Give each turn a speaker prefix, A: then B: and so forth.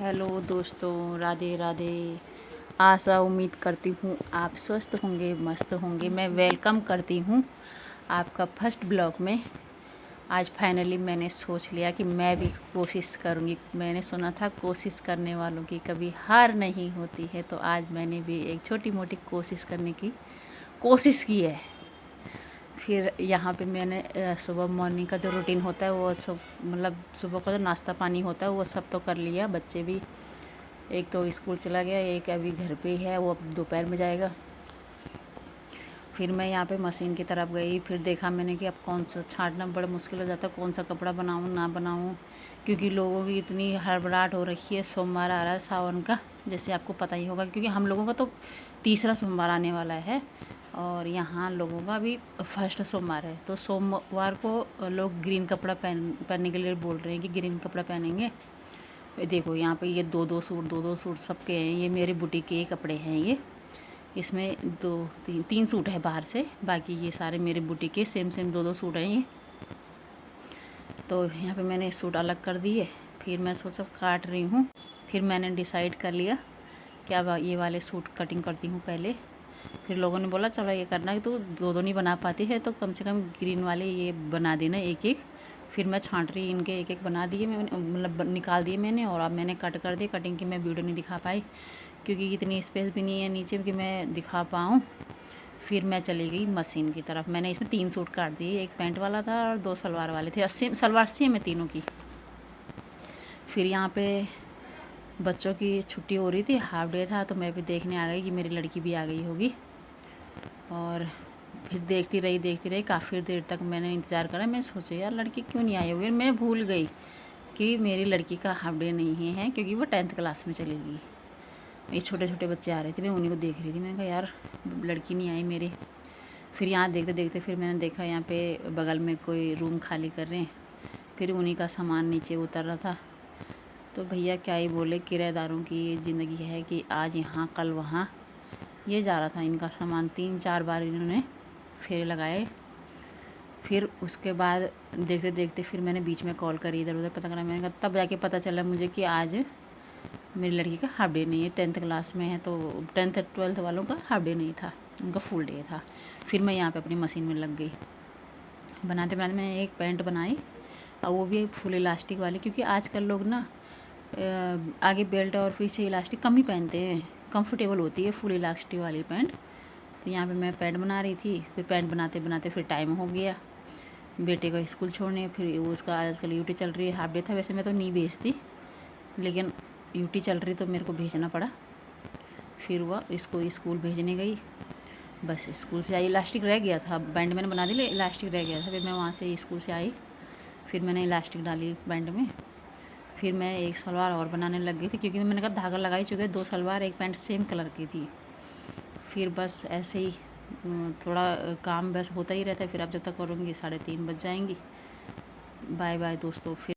A: Hello दोस्तों, राधे राधे। आशा उम्मीद करती हूँ आप स्वस्थ होंगे, मस्त होंगे। मैं वेलकम करती हूँ आपका फर्स्ट ब्लॉग में। आज फाइनली मैंने सोच लिया कि मैं भी कोशिश करूँगी। मैंने सुना था कोशिश करने वालों की कभी हार नहीं होती है, तो आज मैंने भी एक छोटी मोटी कोशिश करने की कोशिश की है। फिर यहाँ पे मैंने सुबह मॉर्निंग का जो रूटीन होता है वो सब, मतलब सुबह का जो नाश्ता पानी होता है वो सब तो कर लिया। बच्चे भी, एक तो स्कूल चला गया, एक अभी घर पे ही है, वो अब दोपहर में जाएगा। फिर मैं यहाँ पे मशीन की तरफ गई। फिर देखा मैंने कि अब कौन सा छांटना बड़ा मुश्किल हो जाता है, कौन सा कपड़ा बनाऊँ ना बनाऊँ, क्योंकि लोगों की इतनी हड़बड़ाहट हो रखी है। सोमवार आ रहा है सावन का, जैसे आपको पता ही होगा, क्योंकि हम लोगों का तो तीसरा सोमवार आने वाला है और यहाँ लोगों का भी फर्स्ट सोमवार है। तो सोमवार को लोग ग्रीन कपड़ा पहनने के लिए बोल रहे हैं कि ग्रीन कपड़ा पहनेंगे। देखो यहाँ पे ये दो दो सूट सबके हैं। ये मेरे बुटीक के कपड़े हैं। ये इसमें तीन सूट है बाहर से, बाकी ये सारे मेरे बुटीक के सेम दो सूट हैं ये। तो यहाँ पे मैंने सूट अलग कर दिए। फिर मैं सोचा काट रही हूँ। फिर मैंने डिसाइड कर लिया कि अब ये वाले सूट कटिंग करती हूँ पहले। फिर लोगों ने बोला चलो ये करना, तो दो नहीं बना पाती है तो कम से कम ग्रीन वाले ये बना देना एक एक। फिर मैं छांट रही इनके एक एक बना दिए मैंने, मतलब निकाल दिए मैंने। और अब मैंने कट कर दिए। कटिंग की मैं वीडियो नहीं दिखा पाई क्योंकि इतनी स्पेस भी नहीं है नीचे कि मैं दिखा पाऊँ। फिर मैं चली गई मशीन की तरफ। मैंने इसमें 3 सूट काट दिए, एक पैंट वाला था और 2 सलवार वाले थे। सलवार सेम है तीनों की। फिर यहाँ पे बच्चों की छुट्टी हो रही थी, हाफ डे था, तो मैं भी देखने आ गई कि मेरी लड़की भी आ गई होगी। और फिर देखती रही काफ़ी देर तक मैंने इंतज़ार करा। मैं सोचा यार लड़की क्यों नहीं आई होगी। मैं भूल गई कि मेरी लड़की का हाफ डे नहीं है, क्योंकि वो 10th क्लास में चली गई। ये छोटे छोटे बच्चे आ रहे थे, मैं उन्हीं को देख रही थी। मैंने कहा यार लड़की नहीं आई मेरी। फिर यहाँ देखते देखते फिर मैंने देखा यहाँ पे बगल में कोई रूम खाली कर रहे हैं। फिर उन्हीं का सामान नीचे उतर रहा था। तो भैया क्या ही बोले, किराएदारों की ज़िंदगी है कि आज यहाँ कल वहाँ। ये जा रहा था इनका सामान। 3-4 बार इन्होंने फेरे लगाए। फिर उसके बाद देखते देखते फिर मैंने बीच में कॉल करी, इधर उधर पता करा। मैंने कहा, तब जाके पता चला मुझे कि आज मेरी लड़की का हाफ डे नहीं है। 10th क्लास में है तो 10th 12th वालों का हाफ डे नहीं था, उनका फुल डे था। फिर मैं यहाँ पे अपनी मशीन में लग गई। बनाते बनाते मैंने एक पैंट बनाई, और वो भी फुल इलास्टिक वाली, क्योंकि आजकल लोग ना आगे बेल्ट और पीछे इलास्टिक कम ही पहनते हैं। कंफर्टेबल होती है फुल इलास्टिक वाली पैंट। तो यहाँ पे मैं पैंट बना रही थी। फिर पैंट बनाते बनाते फिर टाइम हो गया बेटे को स्कूल छोड़ने। फिर उसका आजकल यूटी चल रही है, हाफ डे था। वैसे मैं तो नहीं भेजती, लेकिन यूटी चल रही तो मेरे को भेजना पड़ा। फिर वह इसको स्कूल भेजने गई। बस स्कूल से आई, इलास्टिक रह गया था। बैंड मैंने बना दी, इलास्टिक रह गया था। फिर मैं वहाँ से स्कूल से आई, फिर मैंने इलास्टिक डाली बैंड में। फिर मैं एक सलवार और बनाने लग गई थी, क्योंकि मैंने कहा धागा लगा ही चुके, 2 सलवार एक पैंट सेम कलर की थी। फिर बस ऐसे ही थोड़ा काम बस होता ही रहता है। फिर अब जब तक करूँगी 3:30 बज जाएंगी। बाय बाय दोस्तों। फिर